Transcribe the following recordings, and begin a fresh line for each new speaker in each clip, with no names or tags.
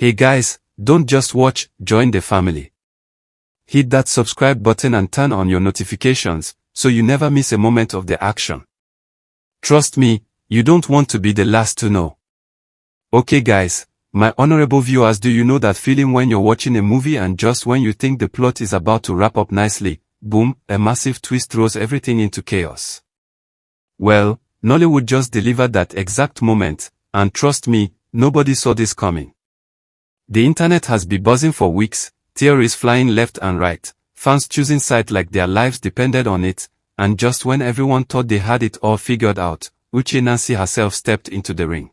Hey guys, don't just watch, join the family. Hit that subscribe button and turn on your notifications, so you never miss a moment of the action. Trust me, you don't want to be the last to know. Okay guys, my honorable viewers, do you know that feeling when you're watching a movie and just when you think the plot is about to wrap up nicely, boom, a massive twist throws everything into chaos? Well, Nollywood just delivered that exact moment, and trust me, nobody saw this coming. The internet has been buzzing for weeks, theories flying left and right, fans choosing sides like their lives depended on it, and just when everyone thought they had it all figured out, Uche Nancy herself stepped into the ring.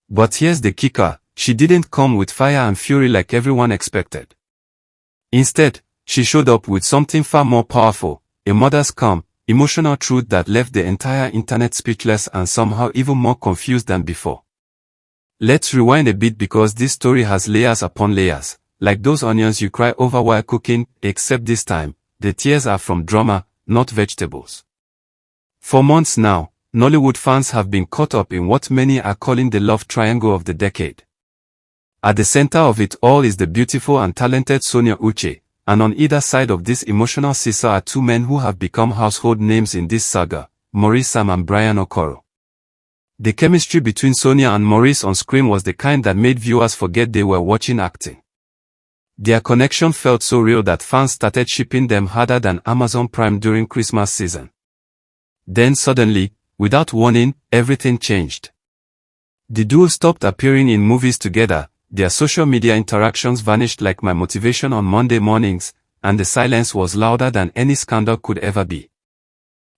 But here's the kicker, she didn't come with fire and fury like everyone expected. Instead, she showed up with something far more powerful, a mother's calm, emotional truth that left the entire internet speechless and somehow even more confused than before. Let's rewind a bit because this story has layers upon layers, like those onions you cry over while cooking, except this time, the tears are from drama, not vegetables. For months now, Nollywood fans have been caught up in what many are calling the love triangle of the decade. At the center of it all is the beautiful and talented Sonia Uche, and on either side of this emotional seesaw are two men who have become household names in this saga, Maurice and Brian Okoro. The chemistry between Sonia and Maurice on screen was the kind that made viewers forget they were watching acting. Their connection felt so real that fans started shipping them harder than Amazon Prime during Christmas season. Then suddenly, without warning, everything changed. The duo stopped appearing in movies together, their social media interactions vanished like my motivation on Monday mornings, and the silence was louder than any scandal could ever be.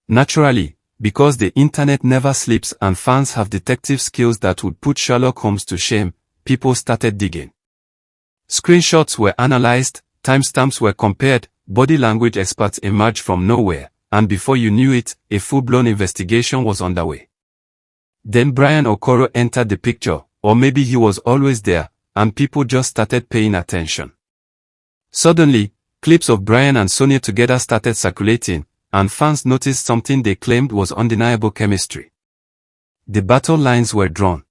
Naturally, because the internet never sleeps and fans have detective skills that would put Sherlock Holmes to shame, people started digging. Screenshots were analyzed, timestamps were compared, body language experts emerged from nowhere, and before you knew it, a full-blown investigation was underway. Then Brian Okoro entered the picture, or maybe he was always there, and people just started paying attention. Suddenly, clips of Brian and Sonia together started circulating, and fans noticed something they claimed was undeniable chemistry. The battle lines were drawn.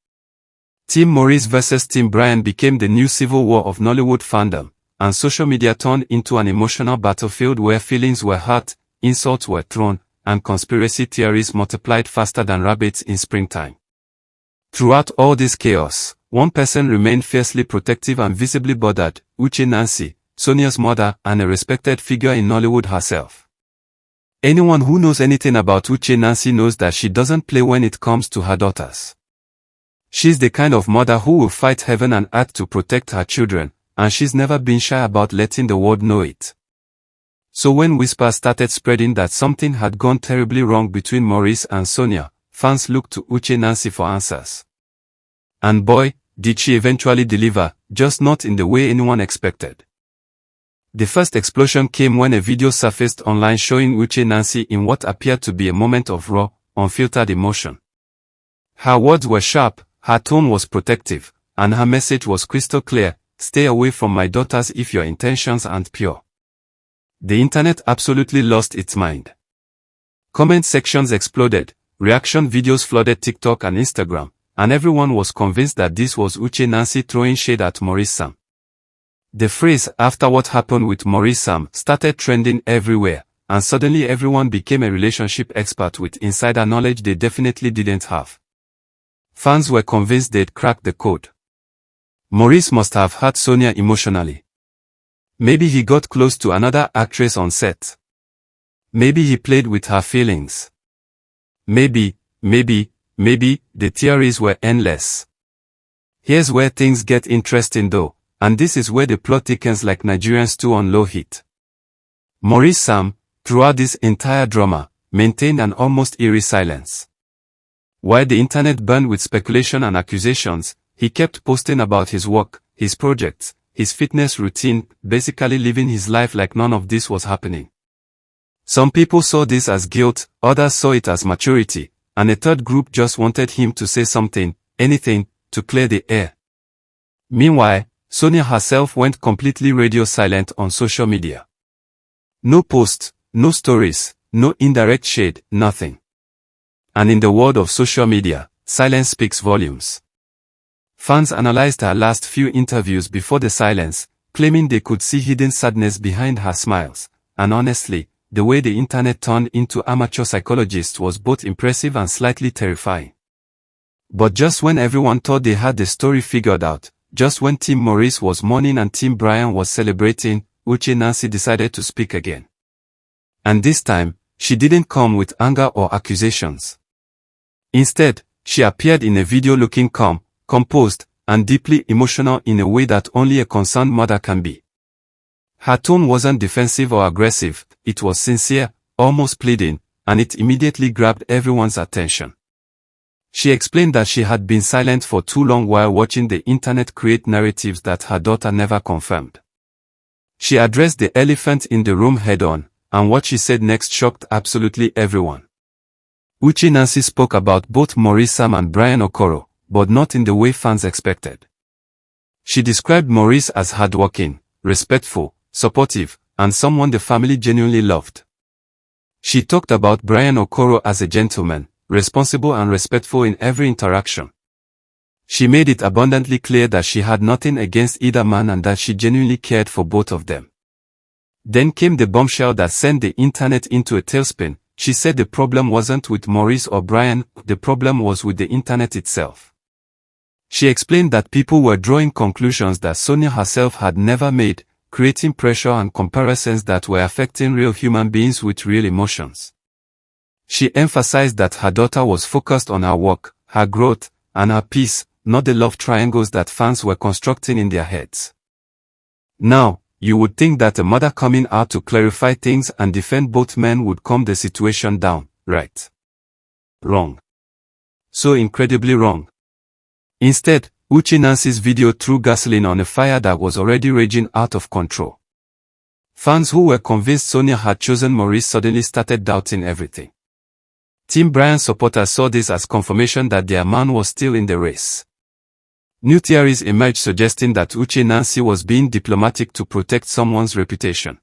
Team Maurice versus Team Brian became the new civil war of Nollywood fandom, and social media turned into an emotional battlefield where feelings were hurt, insults were thrown, and conspiracy theories multiplied faster than rabbits in springtime. Throughout all this chaos, one person remained fiercely protective and visibly bothered, Uche Nancy, Sonia's mother and a respected figure in Nollywood herself. Anyone who knows anything about Uche Nancy knows that she doesn't play when it comes to her daughters. She's the kind of mother who will fight heaven and earth to protect her children, and she's never been shy about letting the world know it. So when whispers started spreading that something had gone terribly wrong between Maurice and Sonia, fans looked to Uche Nancy for answers. And boy, did she eventually deliver, just not in the way anyone expected. The first explosion came when a video surfaced online showing Uche Nancy in what appeared to be a moment of raw, unfiltered emotion. Her words were sharp, her tone was protective, and her message was crystal clear: stay away from my daughters if your intentions aren't pure. The internet absolutely lost its mind. Comment sections exploded, reaction videos flooded TikTok and Instagram, and everyone was convinced that this was Uche Nancy throwing shade at Maurice Sam. The phrase "after what happened with Maurice Sam" started trending everywhere, and suddenly everyone became a relationship expert with insider knowledge they definitely didn't have. Fans were convinced they'd cracked the code. Maurice must have hurt Sonia emotionally. Maybe he got close to another actress on set. Maybe he played with her feelings. Maybe, the theories were endless. Here's where things get interesting though, and this is where the plot thickens like Nigerian stew on low heat. Maurice Sam, throughout this entire drama, maintained an almost eerie silence. While the internet burned with speculation and accusations, he kept posting about his work, his projects, his fitness routine, basically living his life like none of this was happening. Some people saw this as guilt, others saw it as maturity, and a third group just wanted him to say something, anything, to clear the air. Meanwhile, Sonia herself went completely radio silent on social media. No posts, no stories, no indirect shade, nothing. And in the world of social media, silence speaks volumes. Fans analyzed her last few interviews before the silence, claiming they could see hidden sadness behind her smiles, and honestly, the way the internet turned into amateur psychologists was both impressive and slightly terrifying. But just when everyone thought they had the story figured out, just when Team Maurice was mourning and Team Brian was celebrating, Uche Nancy decided to speak again. And this time, she didn't come with anger or accusations. Instead, she appeared in a video looking calm, composed, and deeply emotional in a way that only a concerned mother can be. Her tone wasn't defensive or aggressive, it was sincere, almost pleading, and it immediately grabbed everyone's attention. She explained that she had been silent for too long while watching the internet create narratives that her daughter never confirmed. She addressed the elephant in the room head-on, and what she said next shocked absolutely everyone. Uche Nancy spoke about both Maurice and Brian Okoro, but not in the way fans expected. She described Maurice as hardworking, respectful, supportive, and someone the family genuinely loved. She talked about Brian Okoro as a gentleman, responsible and respectful in every interaction. She made it abundantly clear that she had nothing against either man and that she genuinely cared for both of them. Then came the bombshell that sent the internet into a tailspin. She said the problem wasn't with Maurice or Brian, the problem was with the internet itself. She explained that people were drawing conclusions that Sonia herself had never made, creating pressure and comparisons that were affecting real human beings with real emotions. She emphasized that her daughter was focused on her work, her growth, and her peace, not the love triangles that fans were constructing in their heads. Now, you would think that a mother coming out to clarify things and defend both men would calm the situation down, right? Wrong. So incredibly wrong. Instead, Uche Nancy's video threw gasoline on a fire that was already raging out of control. Fans who were convinced Sonia had chosen Maurice suddenly started doubting everything. Team Brian supporters saw this as confirmation that their man was still in the race. New theories emerged suggesting that Uche Nancy was being diplomatic to protect someone's reputation.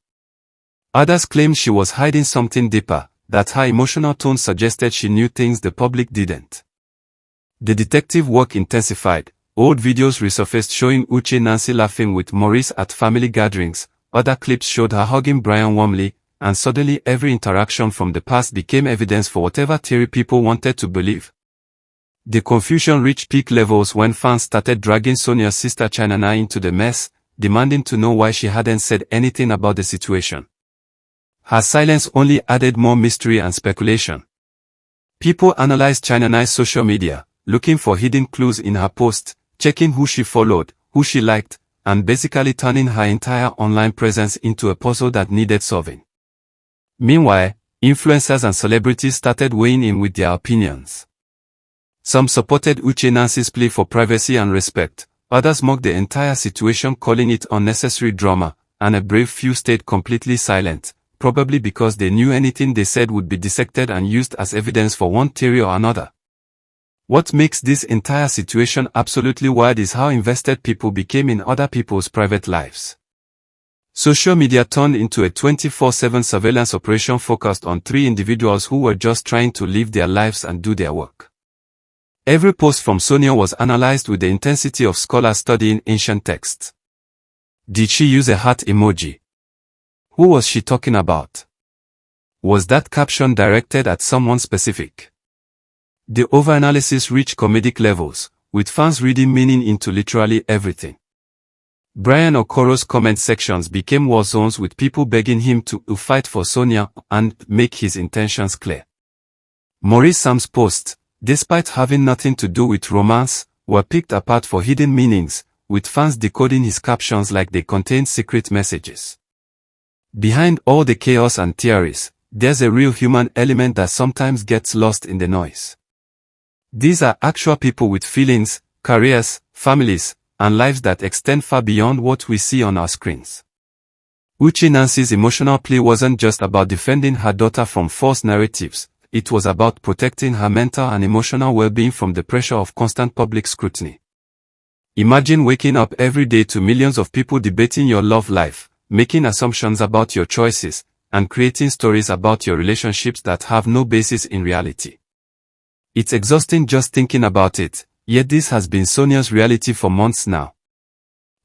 Others claimed she was hiding something deeper, that her emotional tone suggested she knew things the public didn't. The detective work intensified. Old videos resurfaced showing Uche Nancy laughing with Maurice at family gatherings, other clips showed her hugging Brian warmly, and suddenly every interaction from the past became evidence for whatever theory people wanted to believe. The confusion reached peak levels when fans started dragging Sonia's sister China into the mess, demanding to know why she hadn't said anything about the situation. Her silence only added more mystery and speculation. People analyzed China's social media, looking for hidden clues in her posts, checking who she followed, who she liked, and basically turning her entire online presence into a puzzle that needed solving. Meanwhile, influencers and celebrities started weighing in with their opinions. Some supported Uche Nancy's plea for privacy and respect, others mocked the entire situation, calling it unnecessary drama, and a brave few stayed completely silent, probably because they knew anything they said would be dissected and used as evidence for one theory or another. What makes this entire situation absolutely wild is how invested people became in other people's private lives. Social media turned into a 24/7 surveillance operation focused on 3 individuals who were just trying to live their lives and do their work. Every post from Sonia was analyzed with the intensity of scholars studying ancient texts. Did she use a heart emoji? Who was she talking about? Was that caption directed at someone specific? The overanalysis reached comedic levels, with fans reading meaning into literally everything. Brian Okoro's comment sections became war zones with people begging him to fight for Sonia and make his intentions clear. Maurice's posts, despite having nothing to do with romance, were picked apart for hidden meanings, with fans decoding his captions like they contained secret messages. Behind all the chaos and theories, there's a real human element that sometimes gets lost in the noise. These are actual people with feelings, careers, families, and lives that extend far beyond what we see on our screens. Uche Nancy's emotional plea wasn't just about defending her daughter from false narratives, it was about protecting her mental and emotional well-being from the pressure of constant public scrutiny. Imagine waking up every day to millions of people debating your love life, making assumptions about your choices, and creating stories about your relationships that have no basis in reality. It's exhausting just thinking about it, Yet this has been Sonia's reality for months now.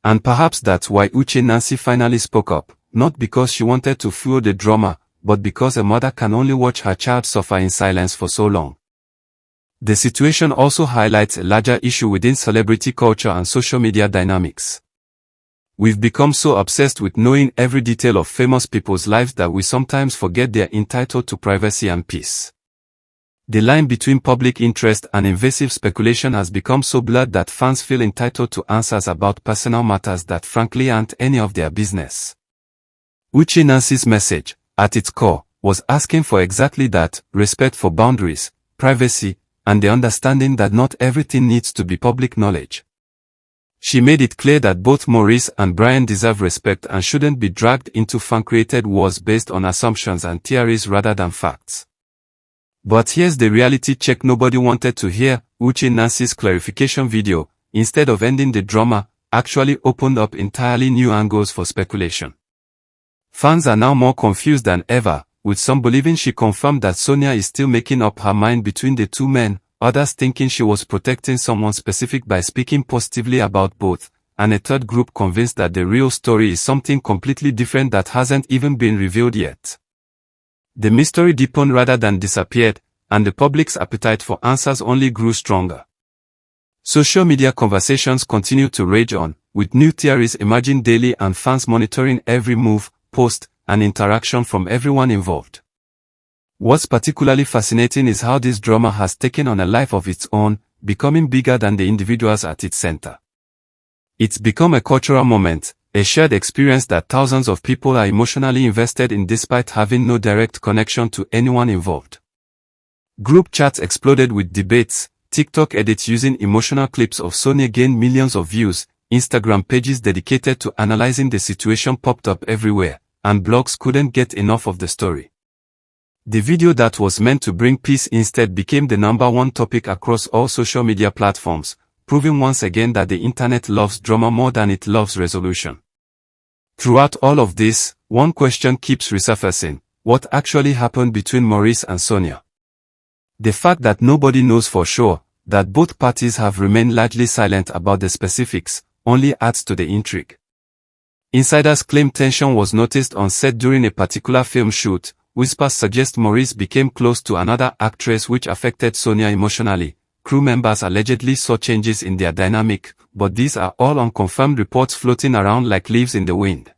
And perhaps that's why Uche Nancy finally spoke up, not because she wanted to fuel the drama, but because a mother can only watch her child suffer in silence for so long. The situation also highlights a larger issue within celebrity culture and social media dynamics. We've become so obsessed with knowing every detail of famous people's lives that we sometimes forget they're entitled to privacy and peace. The line between public interest and invasive speculation has become so blurred that fans feel entitled to answers about personal matters that frankly aren't any of their business. Uche Nancy's message, at its core, was asking for exactly that: respect for boundaries, privacy, and the understanding that not everything needs to be public knowledge. She made it clear that both Maurice and Brian deserve respect and shouldn't be dragged into fan-created wars based on assumptions and theories rather than facts. But here's the reality check nobody wanted to hear. Uche Nancy's clarification video, instead of ending the drama, actually opened up entirely new angles for speculation. Fans are now more confused than ever, with some believing she confirmed that Sonia is still making up her mind between the two men, others thinking she was protecting someone specific by speaking positively about both, and a third group convinced that the real story is something completely different that hasn't even been revealed yet. The mystery deepened rather than disappeared, and the public's appetite for answers only grew stronger. Social media conversations continue to rage on, with new theories emerging daily and fans monitoring every move, post, and interaction from everyone involved. What's particularly fascinating is how this drama has taken on a life of its own, becoming bigger than the individuals at its center. It's become a cultural moment, a shared experience that thousands of people are emotionally invested in despite having no direct connection to anyone involved. Group chats exploded with debates, TikTok edits using emotional clips of Sonia gained millions of views, Instagram pages dedicated to analyzing the situation popped up everywhere, and blogs couldn't get enough of the story. The video that was meant to bring peace instead became the #1 topic across all social media platforms, proving once again that the internet loves drama more than it loves resolution. Throughout all of this, one question keeps resurfacing: what actually happened between Maurice and Sonia? The fact that nobody knows for sure, that both parties have remained largely silent about the specifics, only adds to the intrigue. Insiders claim tension was noticed on set during a particular film shoot. Whispers suggest Maurice became close to another actress, which affected Sonia emotionally. Crew members allegedly saw changes in their dynamic, but these are all unconfirmed reports floating around like leaves in the wind.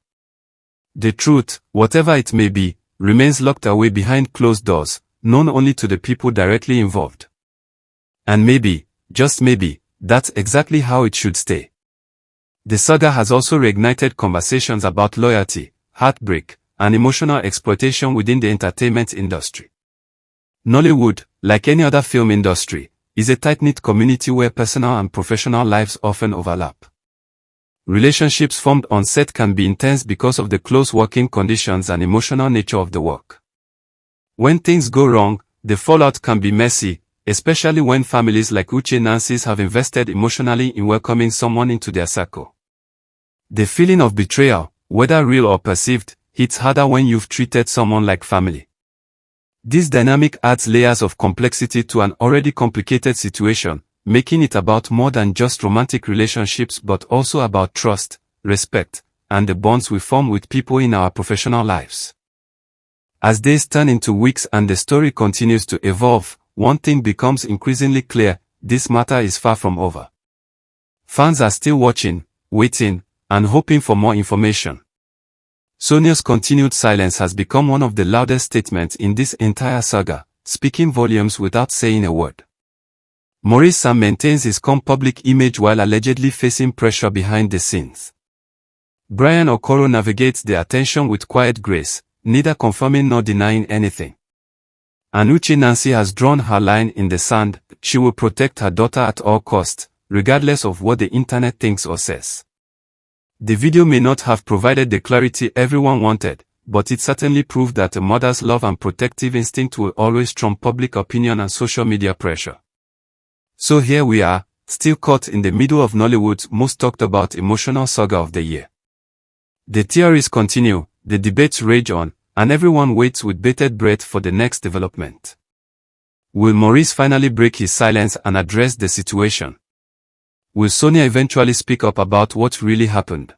The truth, whatever it may be, remains locked away behind closed doors, known only to the people directly involved. And maybe, just maybe, that's exactly how it should stay. The saga has also reignited conversations about loyalty, heartbreak, and emotional exploitation within the entertainment industry. Nollywood, like any other film industry, is a tight-knit community where personal and professional lives often overlap. Relationships formed on set can be intense because of the close working conditions and emotional nature of the work. When things go wrong, the fallout can be messy, especially when families like Uche Nancy's have invested emotionally in welcoming someone into their circle. The feeling of betrayal, whether real or perceived, hits harder when you've treated someone like family. This dynamic adds layers of complexity to an already complicated situation, making it about more than just romantic relationships but also about trust, respect, and the bonds we form with people in our professional lives. As days turn into weeks and the story continues to evolve, one thing becomes increasingly clear: this matter is far from over. Fans are still watching, waiting, and hoping for more information. Sonia's continued silence has become one of the loudest statements in this entire saga, speaking volumes without saying a word. Maurice maintains his calm public image while allegedly facing pressure behind the scenes. Brian Okoro navigates the attention with quiet grace, neither confirming nor denying anything. And Uche Nancy has drawn her line in the sand: she will protect her daughter at all costs, regardless of what the internet thinks or says. The video may not have provided the clarity everyone wanted, but it certainly proved that a mother's love and protective instinct will always trump public opinion and social media pressure. So here we are, still caught in the middle of Nollywood's most talked about emotional saga of the year. The theories continue, the debates rage on, and everyone waits with bated breath for the next development. Will Maurice finally break his silence and address the situation? Will Sonia eventually speak up about what really happened?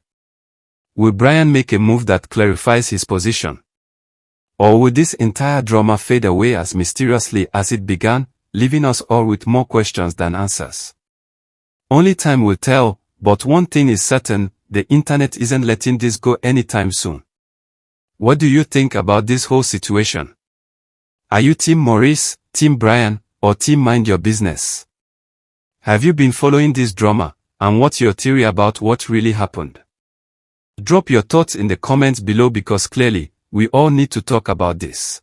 Will Brian make a move that clarifies his position? Or will this entire drama fade away as mysteriously as it began, leaving us all with more questions than answers? Only time will tell, but one thing is certain, the internet isn't letting this go anytime soon. What do you think about this whole situation? Are you Team Maurice, Team Brian, or Team Mind Your Business? Have you been following this drama, and what's your theory about what really happened? Drop your thoughts in the comments below because clearly, we all need to talk about this.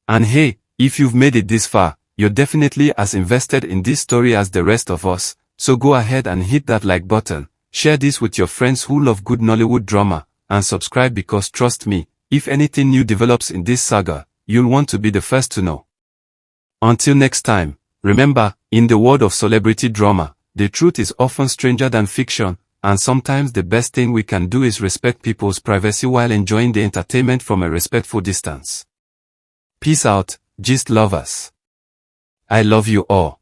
And hey, if you've made it this far, you're definitely as invested in this story as the rest of us, so go ahead and hit that like button, share this with your friends who love good Nollywood drama, and subscribe because trust me, if anything new develops in this saga, you'll want to be the first to know. Until next time, remember, in the world of celebrity drama, the truth is often stranger than fiction, and sometimes the best thing we can do is respect people's privacy while enjoying the entertainment from a respectful distance. Peace out, gist lovers. I love you all.